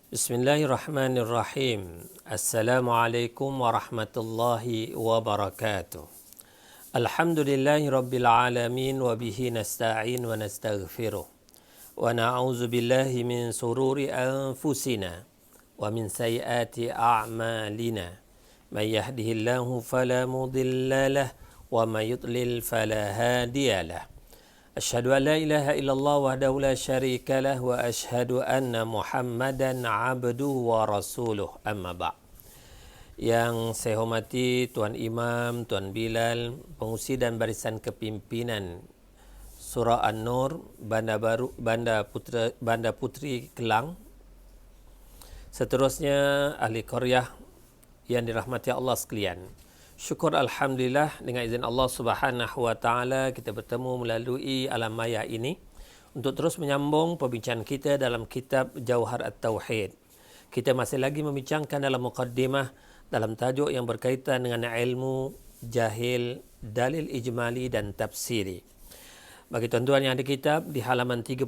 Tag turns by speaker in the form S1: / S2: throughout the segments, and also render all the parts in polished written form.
S1: Bismillahirrahmanirrahim. Assalamualaikum warahmatullahi wabarakatuh. Alhamdulillahi rabbil alamin wa bihi nasta'in wa nastaghfiruh. Wa na'udzu billahi min sururi anfusina wa min sayyiati a'malina. May yahdihillahu fala mudilla lahu wa may yudlil fala hadiya lahu. Asyhadu an la ilaha illallah wahdahu la syarika lah wa asyhadu anna Muhammadan abduhu wa rasuluh, amma ba'. Yang saya hormati Tuan Imam, Tuan Bilal, pengurusi dan barisan kepimpinan Surah An-Nur, Banda Putri Kelang. Seterusnya ahli qaryah yang dirahmati Allah sekalian. Syukur Alhamdulillah, dengan izin Allah Subhanahu Wa Taala kita bertemu melalui alam maya ini untuk terus menyambung perbincangan kita dalam kitab Jauhar At-Tauhid. Kita masih lagi membincangkan dalam muqaddimah dalam tajuk yang berkaitan dengan ilmu, jahil, dalil ijmali dan tafsiri. Bagi tuan-tuan yang ada kitab, di halaman 31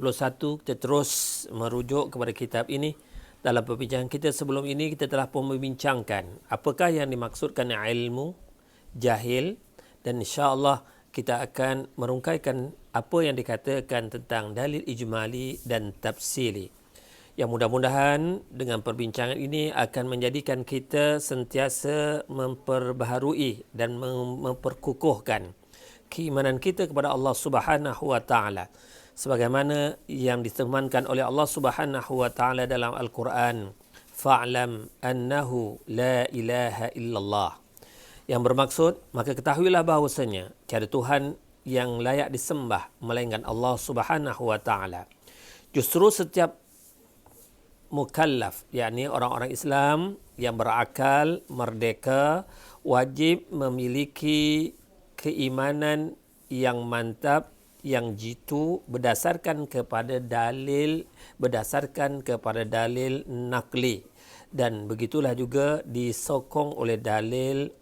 S1: kita terus merujuk kepada kitab ini. Dalam perbincangan kita sebelum ini, kita telah pun membincangkan apakah yang dimaksudkan ilmu, jahil, dan insya-Allah kita akan merungkaikan apa yang dikatakan tentang dalil ijmali dan tafsili. Yang mudah-mudahan dengan perbincangan ini akan menjadikan kita sentiasa memperbaharui dan memperkukuhkan keimanan kita kepada Allah Subhanahu wa taala. Sebagaimana yang difirmankan oleh Allah Subhanahu wa taala dalam Al-Quran, fa'lam annahu la ilaha illallah. Yang bermaksud, maka ketahuilah bahawasanya tiada Tuhan yang layak disembah melainkan Allah Subhanahu wa taala. Justru setiap mukallaf, yakni orang-orang Islam yang berakal, merdeka, wajib memiliki keimanan yang mantap, yang jitu berdasarkan kepada dalil nakli, dan begitulah juga disokong oleh dalil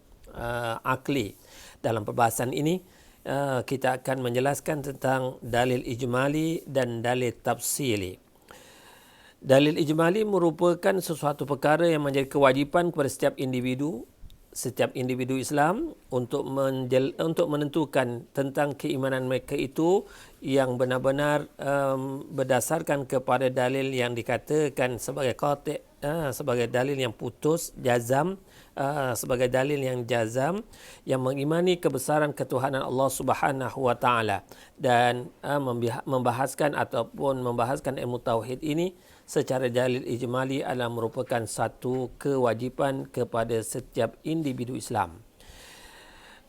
S1: akli. Dalam perbahasan ini kita akan menjelaskan tentang dalil ijmali dan dalil tafsili. Dalil ijmali merupakan sesuatu perkara yang menjadi kewajipan kepada setiap individu Islam untuk menentukan tentang keimanan mereka itu yang benar-benar berdasarkan kepada dalil yang dikatakan sebagai qati', sebagai dalil yang putus, jazam, sebagai dalil yang jazam, yang mengimani kebesaran ketuhanan Allah Subhanahu wa taala, dan membahaskan ilmu tauhid ini secara dalil ijmali adalah merupakan satu kewajipan kepada setiap individu Islam.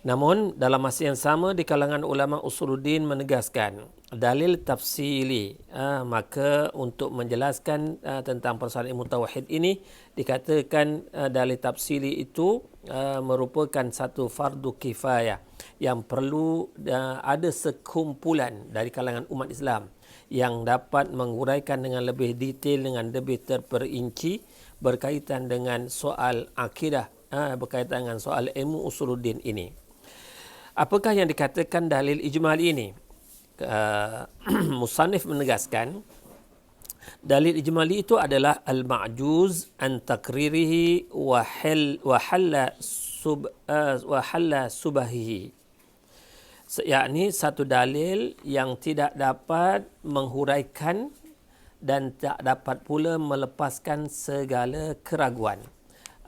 S1: Namun dalam masa yang sama di kalangan ulama usuluddin menegaskan dalil tafsili, maka untuk menjelaskan tentang persoalan ilmu tauhid ini dikatakan dalil tafsili itu merupakan satu fardu kifayah yang perlu ada sekumpulan dari kalangan umat Islam yang dapat menguraikan dengan lebih detail, dengan lebih terperinci berkaitan dengan soal akidah, berkaitan dengan soal ilmu usuluddin ini. Apakah yang dikatakan dalil ijmali ini? Musannif menegaskan dalil ijmali itu adalah al-ma'juz an takririhi wa halla subahihi, yakni satu dalil yang tidak dapat menghuraikan dan tak dapat pula melepaskan segala keraguan.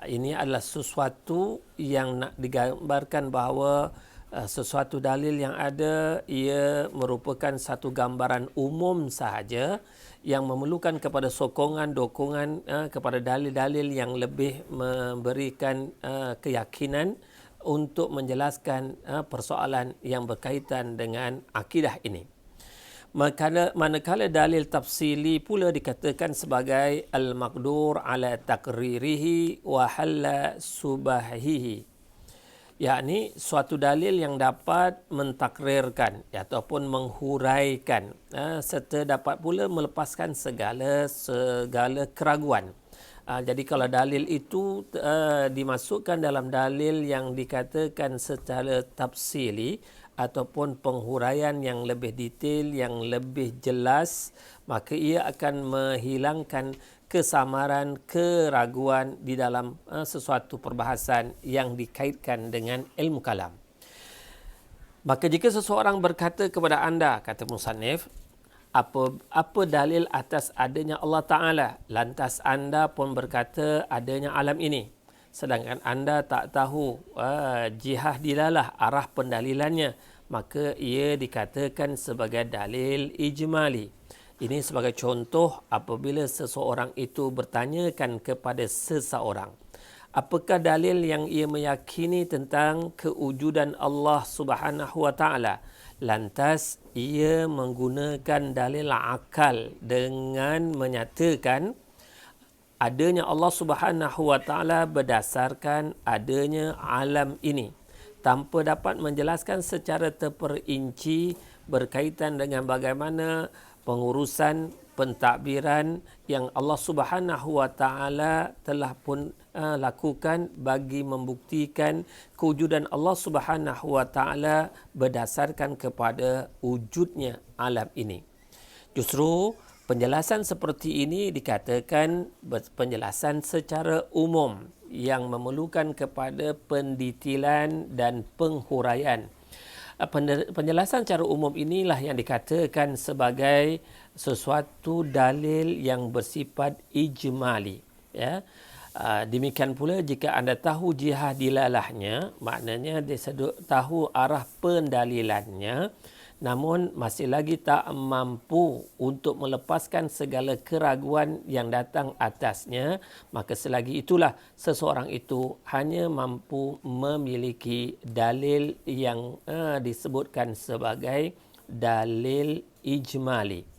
S1: Ini adalah sesuatu yang nak digambarkan bahawa sesuatu dalil yang ada ia merupakan satu gambaran umum sahaja yang memerlukan kepada sokongan-dokongan kepada dalil-dalil yang lebih memberikan keyakinan untuk menjelaskan persoalan yang berkaitan dengan akidah ini. Manakala dalil tafsili pula dikatakan sebagai al-maqdur ala takririhi wa halla subahihi, yakni suatu dalil yang dapat mentakrirkan ataupun menghuraikan serta dapat pula melepaskan segala keraguan. Jadi kalau dalil itu dimasukkan dalam dalil yang dikatakan secara tafsili ataupun penghuraian yang lebih detail, yang lebih jelas, maka ia akan menghilangkan kesamaran, keraguan di dalam sesuatu perbahasan yang dikaitkan dengan ilmu kalam. Maka jika seseorang berkata kepada anda, kata musannif, apa dalil atas adanya Allah Ta'ala? Lantas anda pun berkata adanya alam ini. Sedangkan anda tak tahu jihah dilalah arah pendalilannya. Maka ia dikatakan sebagai dalil ijmali. Ini sebagai contoh apabila seseorang itu bertanyakan kepada seseorang, apakah dalil yang ia meyakini tentang kewujudan Allah Subhanahu wa taala? Lantas ia menggunakan dalil akal dengan menyatakan adanya Allah Subhanahu wa taala berdasarkan adanya alam ini, tanpa dapat menjelaskan secara terperinci berkaitan dengan bagaimana pengurusan pentadbiran yang Allah Subhanahu wa taala telah pun lakukan bagi membuktikan kewujudan Allah Subhanahu wa taala berdasarkan kepada wujudnya alam ini. Justru penjelasan seperti ini dikatakan penjelasan secara umum yang memerlukan kepada pendetailan dan penghuraian. Penjelasan secara umum inilah yang dikatakan sebagai sesuatu dalil yang bersifat ijmali, ya. Demikian pula jika anda tahu jihah dilalahnya, maknanya dia tahu arah pendalilannya, namun masih lagi tak mampu untuk melepaskan segala keraguan yang datang atasnya, maka selagi itulah seseorang itu hanya mampu memiliki dalil yang disebutkan sebagai dalil ijmali.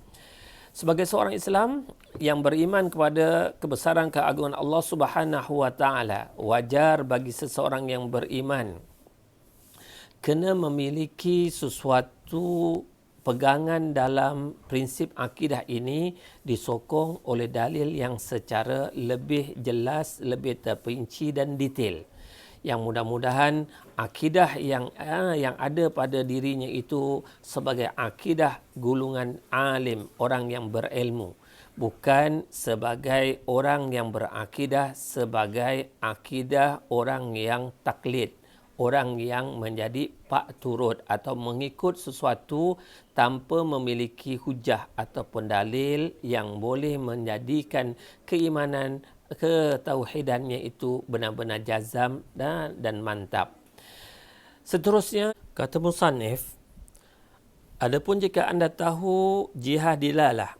S1: Sebagai seorang Islam yang beriman kepada kebesaran keagungan Allah Subhanahu wa taala, wajar bagi seseorang yang beriman kena memiliki sesuatu pegangan dalam prinsip akidah ini disokong oleh dalil yang secara lebih jelas, lebih terperinci dan detail. Yang mudah-mudahan akidah yang ada pada dirinya itu sebagai akidah golongan alim, orang yang berilmu, bukan sebagai orang yang berakidah sebagai akidah orang yang taklid, orang yang menjadi pak turut atau mengikut sesuatu tanpa memiliki hujah ataupun dalil yang boleh menjadikan keimanan ketauhidannya itu benar-benar jazam dan mantap. Seterusnya, kata musannif, adapun jika anda tahu jihah dilalah,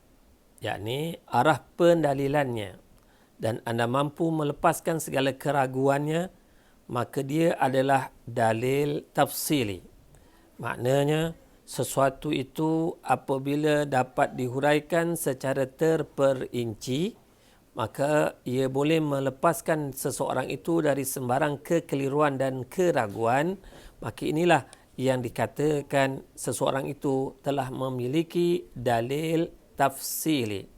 S1: yakni arah pendalilannya, dan anda mampu melepaskan segala keraguannya, maka dia adalah dalil tafsili. Maknanya, sesuatu itu apabila dapat dihuraikan secara terperinci, maka ia boleh melepaskan seseorang itu dari sembarang kekeliruan dan keraguan. Maka inilah yang dikatakan seseorang itu telah memiliki dalil tafsili.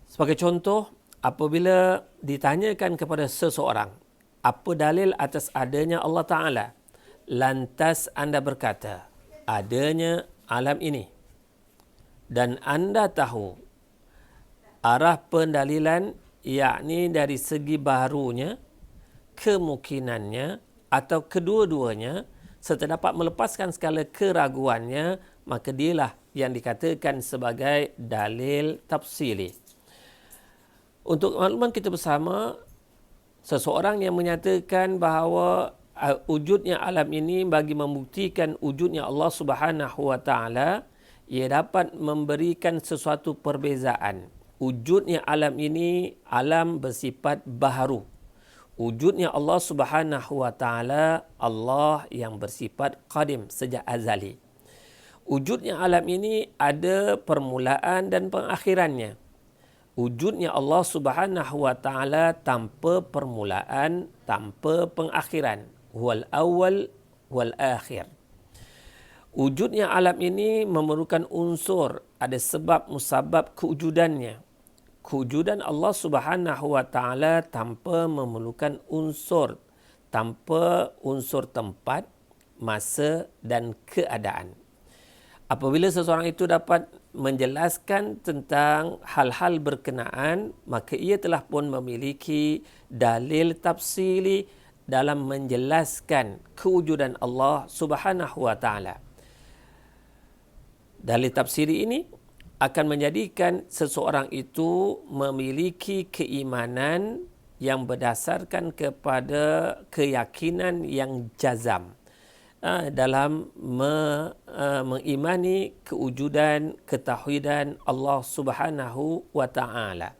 S1: Sebagai contoh, apabila ditanyakan kepada seseorang, apa dalil atas adanya Allah Ta'ala? Lantas anda berkata, adanya alam ini. Dan anda tahu arah pendalilan, yakni dari segi baharunya, kemungkinannya atau kedua-duanya, serta dapat melepaskan segala keraguannya, maka dialah yang dikatakan sebagai dalil tafsili. Untuk makluman kita bersama, seseorang yang menyatakan bahawa wujudnya alam ini bagi membuktikan wujudnya Allah Subhanahu wa taala, ia dapat memberikan sesuatu perbezaan. Wujudnya alam ini alam bersifat baharu. Wujudnya Allah Subhanahu wa taala Allah yang bersifat qadim, sejak azali. Wujudnya alam ini ada permulaan dan pengakhirannya. Wujudnya Allah Subhanahu wa taala tanpa permulaan, tanpa pengakhiran. Huwal awwal wal akhir. Wujudnya alam ini memerlukan unsur, ada sebab musabab kewujudannya. Kewujudan Allah Subhanahu wa taala tanpa memerlukan unsur, tanpa unsur tempat, masa dan keadaan. Apabila seseorang itu dapat menjelaskan tentang hal-hal berkenaan, maka ia telah pun memiliki dalil tafsili dalam menjelaskan kewujudan Allah Subhanahu wa taala. Dalil tafsiri ini akan menjadikan seseorang itu memiliki keimanan yang berdasarkan kepada keyakinan yang jazam dalam mengimani kewujudan, ketauhidan Allah Subhanahu wa taala.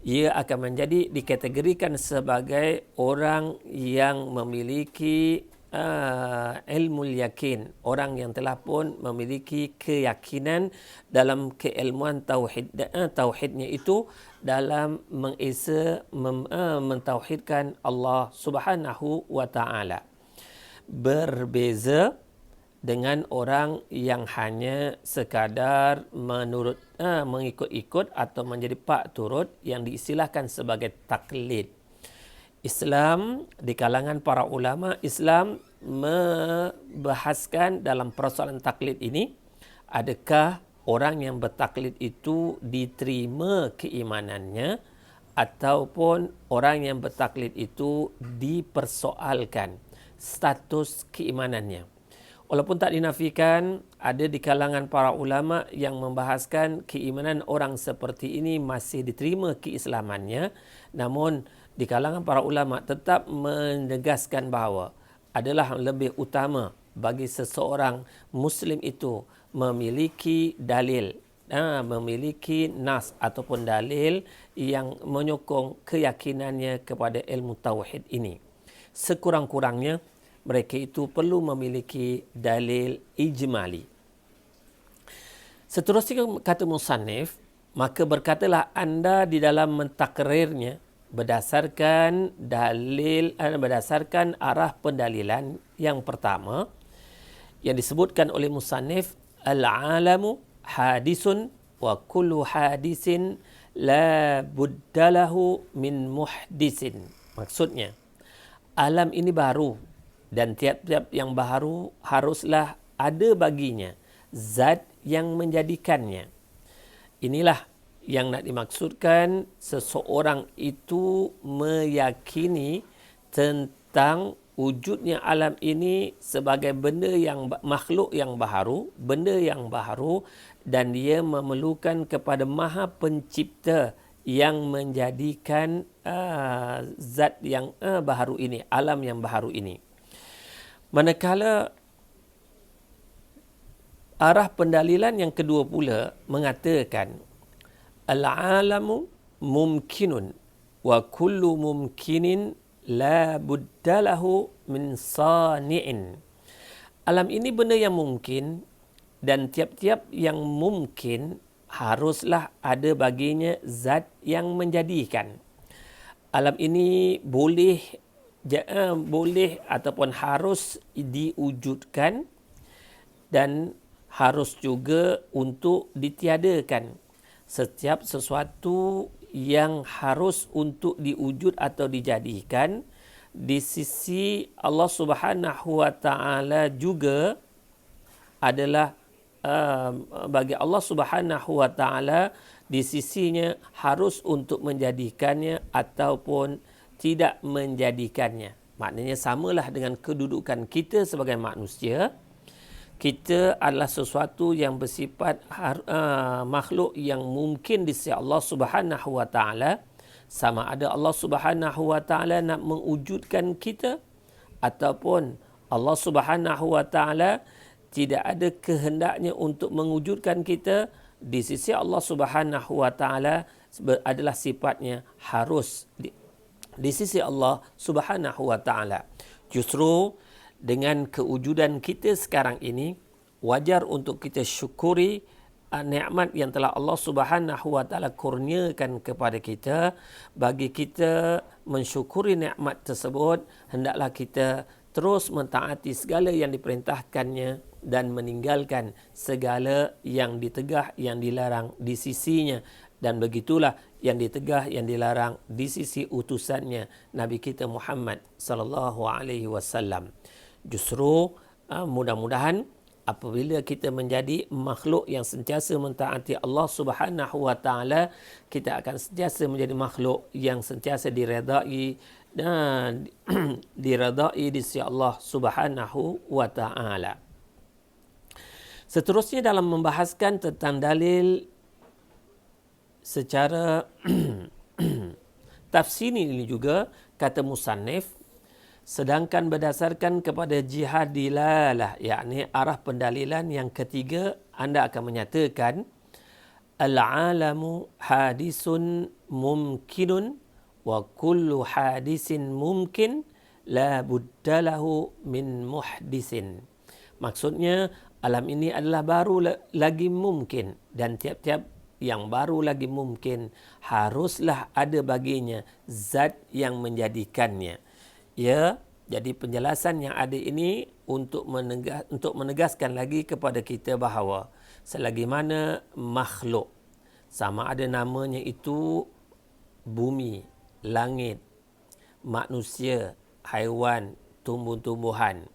S1: Ia akan menjadi dikategorikan sebagai orang yang memiliki ilmu yakin, orang yang telah pun memiliki keyakinan dalam keilmuan tauhidnya itu dalam mentauhidkan Allah Subhanahu wa taala. Berbeza dengan orang yang hanya sekadar mengikut-ikut atau menjadi pak turut yang diistilahkan sebagai taklid. Islam, di kalangan para ulama Islam membahaskan dalam persoalan taklid ini, adakah orang yang bertaklid itu diterima keimanannya ataupun orang yang bertaklid itu dipersoalkan status keimanannya. Walaupun tak dinafikan, ada di kalangan para ulama yang membahaskan keimanan orang seperti ini masih diterima keislamannya, namun di kalangan para ulama tetap menegaskan bahawa adalah lebih utama bagi seseorang Muslim itu memiliki dalil, memiliki nas ataupun dalil yang menyokong keyakinannya kepada ilmu tauhid ini. Sekurang-kurangnya mereka itu perlu memiliki dalil ijmali. Seterusnya kata musannif, maka berkatalah anda di dalam mentakrirnya berdasarkan arah pendalilan yang pertama yang disebutkan oleh musannif, al-alamu hadisun wa kullu hadisin la buddalahu min muhdisin. Maksudnya, alam ini baru dan tiap-tiap yang baru haruslah ada baginya zat yang menjadikannya. Inilah yang nak dimaksudkan seseorang itu meyakini tentang wujudnya alam ini sebagai benda yang makhluk yang baharu, benda yang baharu, dan dia memerlukan kepada Maha Pencipta yang menjadikan zat yang baharu ini, alam yang baharu ini. Manakala arah pendalilan yang kedua pula mengatakan al-alamu mumkinun wa kullu mumkinin la buddalahu min sani'in. Alam ini benda yang mungkin dan tiap-tiap yang mungkin haruslah ada baginya zat yang menjadikan. Alam ini boleh ataupun harus diwujudkan dan harus juga untuk ditiadakan. Setiap sesuatu yang harus untuk diwujud atau dijadikan di sisi Allah Subhanahu wa taala juga adalah bagi Allah Subhanahu wa taala di sisinya harus untuk menjadikannya ataupun tidak menjadikannya. Maknanya samalah dengan kedudukan kita sebagai manusia. Kita adalah sesuatu yang bersifat makhluk yang mungkin di sisi Allah Subhanahu wa taala. Sama ada Allah Subhanahu wa taala nak mewujudkan kita ataupun Allah Subhanahu wa taala tidak ada kehendaknya untuk mewujudkan kita, di sisi Allah Subhanahu wa taala adalah sifatnya harus di sisi Allah Subhanahu wa taala. Justru dengan kewujudan kita sekarang ini, wajar untuk kita syukuri nikmat yang telah Allah Subhanahu wa taala kurniakan kepada kita. Bagi kita mensyukuri nikmat tersebut, hendaklah kita terus mentaati segala yang diperintahkannya dan meninggalkan segala yang ditegah, yang dilarang di sisinya. Dan begitulah yang ditegah, yang dilarang di sisi utusannya Nabi kita Muhammad sallallahu alaihi wasallam. Justru mudah-mudahan apabila kita menjadi makhluk yang sentiasa mentaati Allah Subhanahu wa taala, kita akan sentiasa menjadi makhluk yang sentiasa diredai dan diredai di sisi Allah Subhanahu wa taala. Seterusnya dalam membahaskan tentang dalil secara tafsir ini juga kata musannif, sedangkan berdasarkan kepada jihad dilalah, yakni arah pendalilan yang ketiga, anda akan menyatakan al-alamu hadisun mumkinun wa kullu hadisin mumkin la buddalahu min muhdisin. Maksudnya alam ini adalah baru lagi mungkin, dan tiap-tiap yang baru lagi mungkin haruslah ada baginya zat yang menjadikannya. Ya, jadi penjelasan yang ada ini untuk menegaskan lagi kepada kita bahawa selagi mana makhluk, sama ada namanya itu bumi, langit, manusia, haiwan, tumbuh-tumbuhan,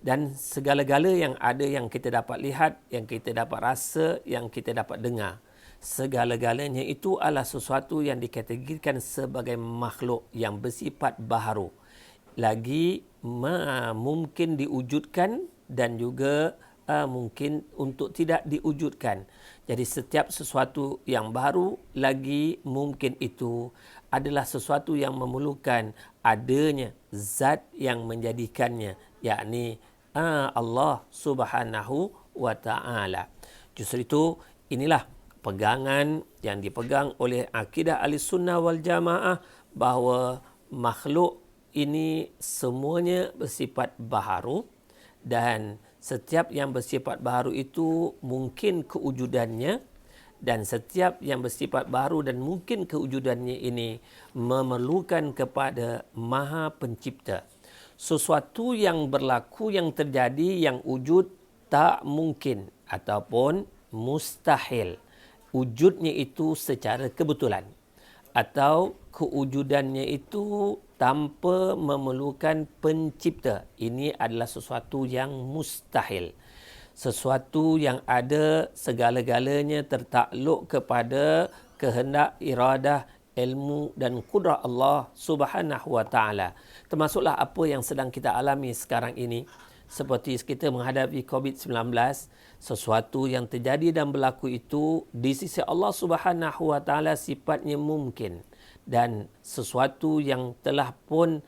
S1: dan segala-gala yang ada yang kita dapat lihat, yang kita dapat rasa, yang kita dapat dengar, segala-galanya itu adalah sesuatu yang dikategorikan sebagai makhluk yang bersifat baharu, lagi mungkin diwujudkan dan juga mungkin untuk tidak diwujudkan. Jadi setiap sesuatu yang baru lagi mungkin itu adalah sesuatu yang memerlukan adanya zat yang menjadikannya, yakni Allah Subhanahu wa taala. Justru itu inilah pegangan yang dipegang oleh akidah Ahlussunnah wal Jamaah, bahawa makhluk ini semuanya bersifat baharu, dan setiap yang bersifat baharu itu mungkin kewujudannya, dan setiap yang bersifat baharu dan mungkin kewujudannya ini memerlukan kepada Maha Pencipta. Sesuatu yang berlaku, yang terjadi, yang wujud tak mungkin ataupun mustahil. Wujudnya itu secara kebetulan, atau kewujudannya itu tanpa memerlukan pencipta. Ini adalah sesuatu yang mustahil. Sesuatu yang ada segala-galanya tertakluk kepada kehendak, iradah, ilmu dan kudrah Allah Subhanahu wa taala. Termasuklah apa yang sedang kita alami sekarang ini. Seperti kita menghadapi COVID-19, sesuatu yang terjadi dan berlaku itu di sisi Allah Subhanahu wa taala sifatnya mungkin, dan sesuatu yang telah pun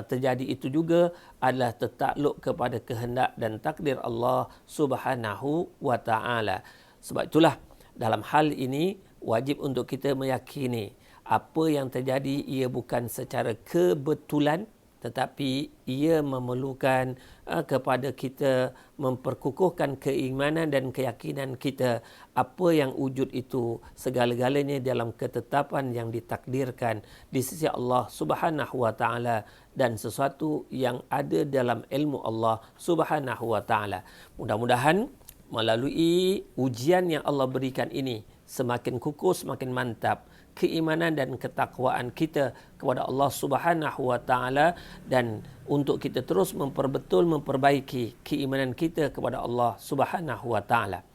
S1: terjadi itu juga adalah tertakluk kepada kehendak dan takdir Allah Subhanahu wa taala. Sebab itulah dalam hal ini wajib untuk kita meyakini apa yang terjadi ia bukan secara kebetulan, tetapi ia memerlukan kepada kita memperkukuhkan keimanan dan keyakinan kita apa yang wujud itu segala-galanya dalam ketetapan yang ditakdirkan di sisi Allah Subhanahu wa taala, dan sesuatu yang ada dalam ilmu Allah Subhanahu wa taala. Mudah-mudahan melalui ujian yang Allah berikan ini semakin kukuh, semakin mantap keimanan dan ketakwaan kita kepada Allah Subhanahu wa taala, dan untuk kita terus memperbaiki keimanan kita kepada Allah Subhanahu wa taala.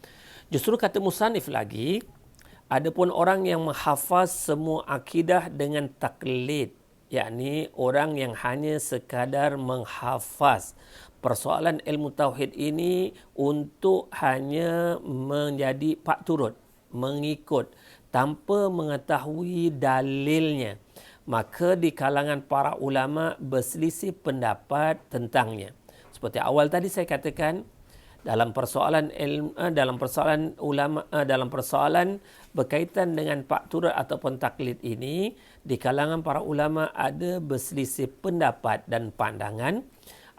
S1: Justru kata musannif lagi, adapun orang yang menghafaz semua akidah dengan taklid, yakni orang yang hanya sekadar menghafaz persoalan ilmu tauhid ini untuk hanya menjadi pak turut, mengikut tanpa mengetahui dalilnya, maka di kalangan para ulama berselisih pendapat tentangnya. Seperti awal tadi saya katakan, dalam persoalan dalam persoalan berkaitan dengan pak turut ataupun taklid ini, di kalangan para ulama ada berselisih pendapat dan pandangan.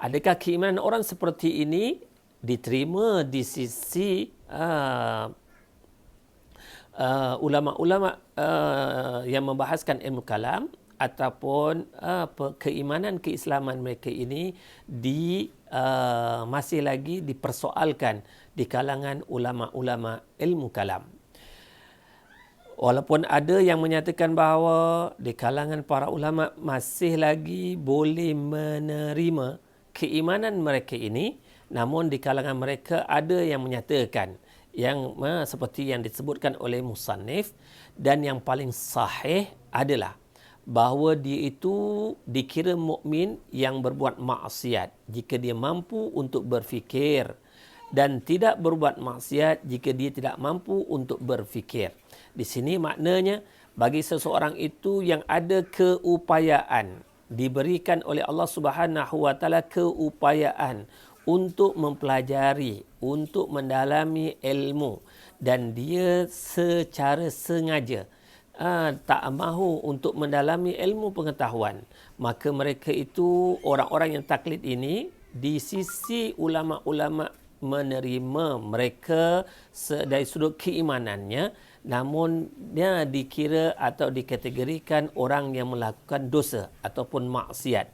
S1: Adakah keimanan orang seperti ini diterima di sisi ulama-ulama yang membahaskan ilmu kalam, ataupun keimanan keislaman mereka ini masih lagi dipersoalkan di kalangan ulama-ulama ilmu kalam. Walaupun ada yang menyatakan bahawa di kalangan para ulama masih lagi boleh menerima keimanan mereka ini, Namun di kalangan mereka ada yang menyatakan yang seperti yang disebutkan oleh musannif, dan yang paling sahih adalah bahawa dia itu dikira mukmin yang berbuat maksiat jika dia mampu untuk berfikir, dan tidak berbuat maksiat jika dia tidak mampu untuk berfikir. Di sini maknanya bagi seseorang itu yang ada keupayaan, diberikan oleh Allah Subhanahu wa taala keupayaan untuk mempelajari, untuk mendalami ilmu, dan dia secara sengaja tak mahu untuk mendalami ilmu pengetahuan, maka mereka itu, orang-orang yang taklid ini, di sisi ulama-ulama menerima mereka dari sudut keimanannya, namun dia dikira atau dikategorikan orang yang melakukan dosa ataupun maksiat.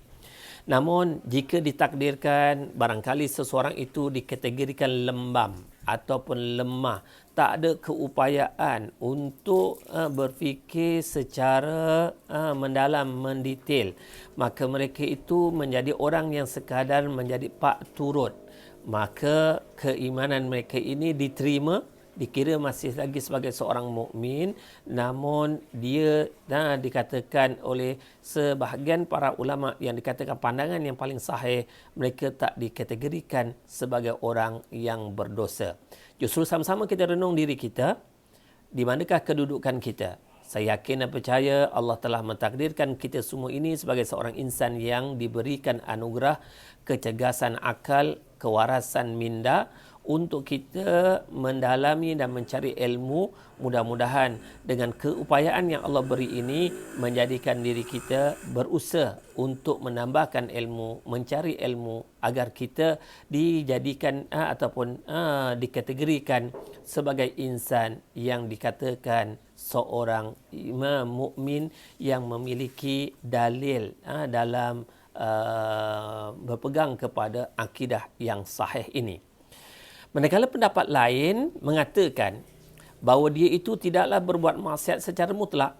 S1: Namun jika ditakdirkan barangkali seseorang itu dikategorikan lembam ataupun lemah, tak ada keupayaan untuk berfikir secara mendalam, mendetail, maka mereka itu menjadi orang yang sekadar menjadi pak turut, maka keimanan mereka ini diterima, dikira masih lagi sebagai seorang mukmin, namun dia dikatakan oleh sebahagian para ulama yang dikatakan pandangan yang paling sahih, mereka tak dikategorikan sebagai orang yang berdosa. Justru sama-sama kita renung diri kita, di manakah kedudukan kita. Saya yakin dan percaya Allah telah mentakdirkan kita semua ini sebagai seorang insan yang diberikan anugerah kecergasan akal, kewarasan minda, untuk kita mendalami dan mencari ilmu. Mudah-mudahan dengan keupayaan yang Allah beri ini menjadikan diri kita berusaha untuk menambahkan ilmu, mencari ilmu, agar kita dijadikan ataupun dikategorikan sebagai insan yang dikatakan seorang mukmin yang memiliki dalil dalam berpegang kepada akidah yang sahih ini. Manakala pendapat lain mengatakan bahawa dia itu tidaklah berbuat maksiat secara mutlak,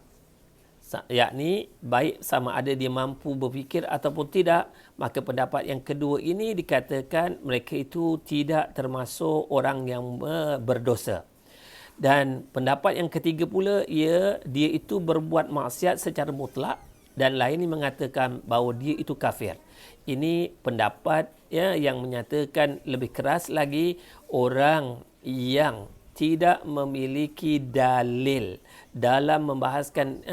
S1: yakni baik sama ada dia mampu berfikir ataupun tidak, maka pendapat yang kedua ini dikatakan mereka itu tidak termasuk orang yang berdosa. Dan pendapat yang ketiga pula, dia itu berbuat maksiat secara mutlak, dan lain ini mengatakan bahawa dia itu kafir. Ini pendapat yang menyatakan lebih keras lagi, orang yang tidak memiliki dalil dalam membahaskan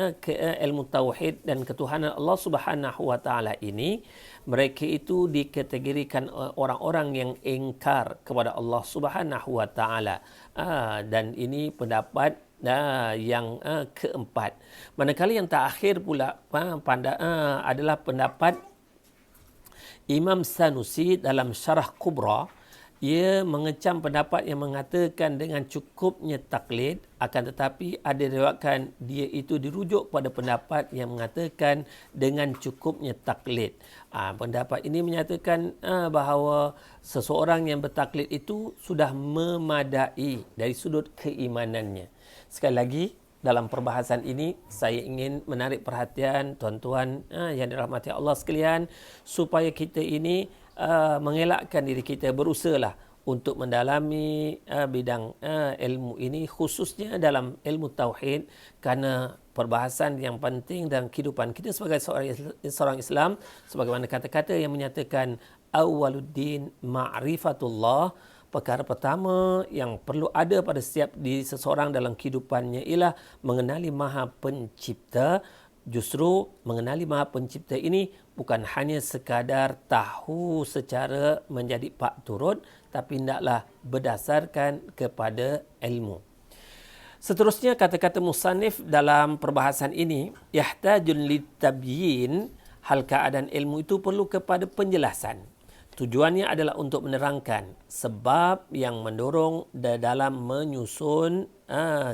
S1: ilmu tauhid dan ketuhanan Allah Subhanahu wa taala ini, mereka itu dikategorikan orang-orang yang ingkar kepada Allah Subhanahu wa taala. Dan ini pendapat yang keempat. Manakala yang terakhir pula adalah pendapat Imam Sanusi dalam Syarah Kubra. Ia mengecam pendapat yang mengatakan dengan cukupnya taklid, akan tetapi ada diriwayatkan dia itu dirujuk pada pendapat yang mengatakan dengan cukupnya taklid. Pendapat ini menyatakan bahawa seseorang yang bertaklid itu sudah memadai dari sudut keimanannya. Sekali lagi, dalam perbahasan ini saya ingin menarik perhatian tuan-tuan yang dirahmati Allah sekalian, supaya kita ini mengelakkan diri kita, berusahalah untuk mendalami bidang ilmu ini, khususnya dalam ilmu tauhid, kerana perbahasan yang penting dalam kehidupan kita sebagai seorang Islam, sebagaimana kata-kata yang menyatakan awwaluddin ma'rifatullah. Perkara pertama yang perlu ada pada setiap diri seseorang dalam kehidupannya ialah mengenali Maha Pencipta. Justru mengenali Maha Pencipta ini bukan hanya sekadar tahu secara menjadi pak turut, tapi hendaklah berdasarkan kepada ilmu. Seterusnya, kata-kata musannif dalam perbahasan ini, yahtajun litabyin, hal keadaan ilmu itu perlu kepada penjelasan. Tujuannya adalah untuk menerangkan sebab yang mendorong dalam menyusun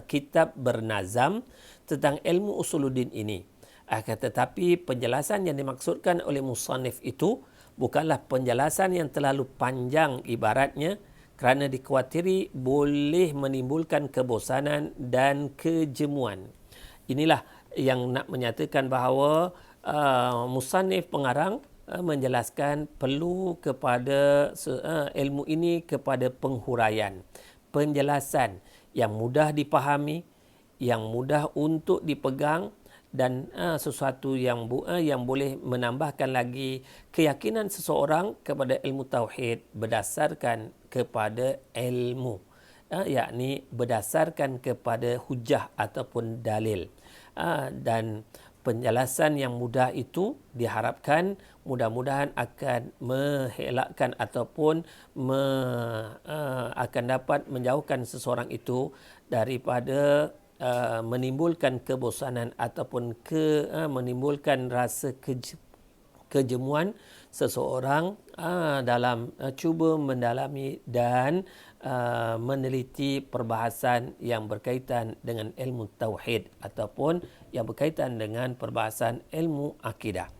S1: kitab bernazam tentang ilmu usuluddin ini. Akan tetapi penjelasan yang dimaksudkan oleh musannif itu bukanlah penjelasan yang terlalu panjang ibaratnya, kerana dikhawatiri boleh menimbulkan kebosanan dan kejemuan. Inilah yang nak menyatakan bahawa musannif pengarang menjelaskan perlu kepada ilmu ini kepada penghuraian, penjelasan yang mudah dipahami, yang mudah untuk dipegang dan sesuatu yang boleh menambahkan lagi keyakinan seseorang kepada ilmu tauhid berdasarkan kepada ilmu, yakni berdasarkan kepada hujah ataupun dalil. Dan penjelasan yang mudah itu diharapkan mudah-mudahan akan mengelakkan ataupun akan dapat menjauhkan seseorang itu daripada menimbulkan kebosanan ataupun menimbulkan rasa kejemuan seseorang dalam cuba mendalami dan meneliti perbahasan yang berkaitan dengan ilmu tauhid ataupun yang berkaitan dengan perbahasan ilmu akidah.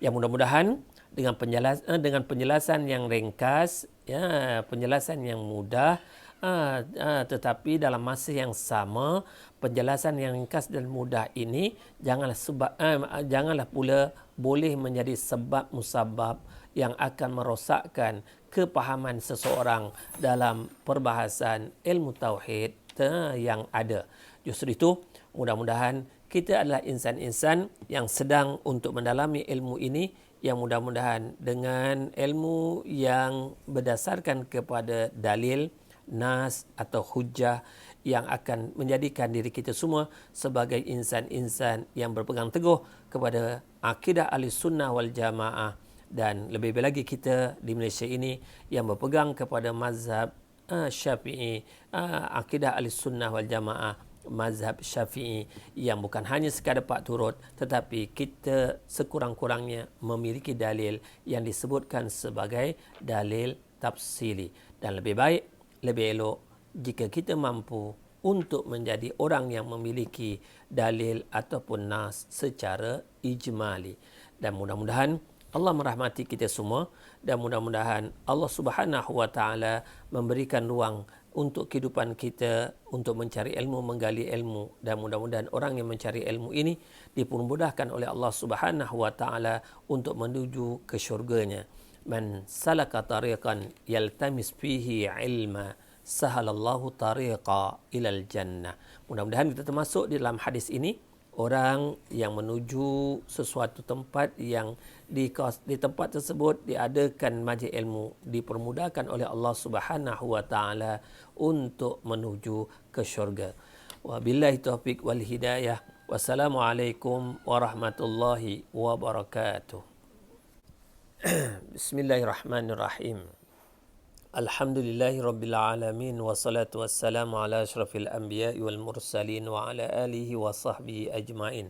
S1: Yang mudah-mudahan dengan penjelasan yang ringkas, penjelasan yang mudah, tetapi dalam masa yang sama penjelasan yang ringkas dan mudah ini janganlah pula boleh menjadi sebab musabab yang akan merosakkan kepahaman seseorang dalam perbahasan ilmu tauhid yang ada. Justru itu, mudah-mudahan kita adalah insan-insan yang sedang untuk mendalami ilmu ini, yang mudah-mudahan dengan ilmu yang berdasarkan kepada dalil, nas atau hujah yang akan menjadikan diri kita semua sebagai insan-insan yang berpegang teguh kepada akidah Ahlussunnah wal Jamaah, dan lebih lagi kita di Malaysia ini yang berpegang kepada mazhab Syafi'i, akidah Ahlussunnah wal Jamaah, mazhab Syafi'i yang bukan hanya sekadar pak turut, tetapi kita sekurang-kurangnya memiliki dalil yang disebutkan sebagai dalil tafsili. Dan lebih baik, lebih elok jika kita mampu untuk menjadi orang yang memiliki dalil ataupun nas secara ijmali. Dan mudah-mudahan Allah merahmati kita semua, dan mudah-mudahan Allah Subhanahu wa taala memberikan ruang untuk kehidupan kita untuk mencari ilmu, menggali ilmu, dan mudah-mudahan orang yang mencari ilmu ini dipermudahkan oleh Allah Subhanahu wa taala untuk menuju ke syurganya. Man salaka tariqan yaltamis fihi ilma sahalallahu tariqa ilal jannah. Mudah-mudahan kita termasuk di dalam hadis ini orang yang menuju sesuatu tempat yang di tempat tersebut diadakan majlis ilmu, dipermudahkan oleh Allah Subhanahu wa taala untuk menuju ke syurga. Wabillahi taufiq wal hidayah. Wassalamualaikum warahmatullahi wabarakatuh. Bismillahirrahmanirrahim. Alhamdulillahi rabbil alamin, wassalatu wassalamu ala asyrafil anbiya'i wal mursalin wa ala alihi wa sahbihi ajma'in.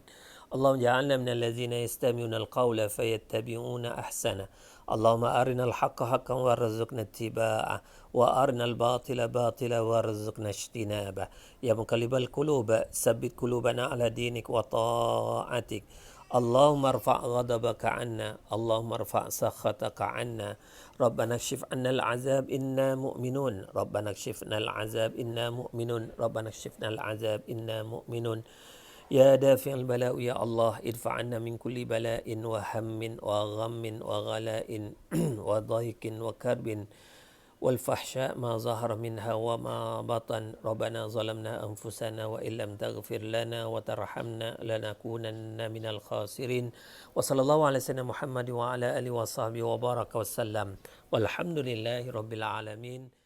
S1: Allahumma ja'alna minal ladzina yastami'una al-qawla fayattabi'una ahsana. Allahumma arinal haqqa haqqan warzuqna ittiba'ah wa arinal batila batila warzuqna ijtinabah. Ya muqallibal qulub, tsabbit qulubana ala dinik wa ta'atik. Allahumma arfa' ghadabaka 'anna, Allahumma arfa' sakhataka 'anna. Rabbana kshif 'anna al-'azab inna mu'minun, Rabbana kshif 'anna al-'azab inna mu'minun, Rabbana kshif 'anna al-'azab inna mu'minun. Ya dafi'al bala' ya Allah, idfa' 'anna min kulli bala'in wa hammin wa ghammin wa ghala'in wa dhaiqin wa karbin والفحشاء ما ظهر منها وما بطن. ربنا ظلمنا أنفسنا وإن لم تغفر لنا وترحمنا لنكونن من الخاسرين. وصلى الله على سيدنا محمد وعلى آله وصحبه وبارك وسلم والحمد لله رب العالمين.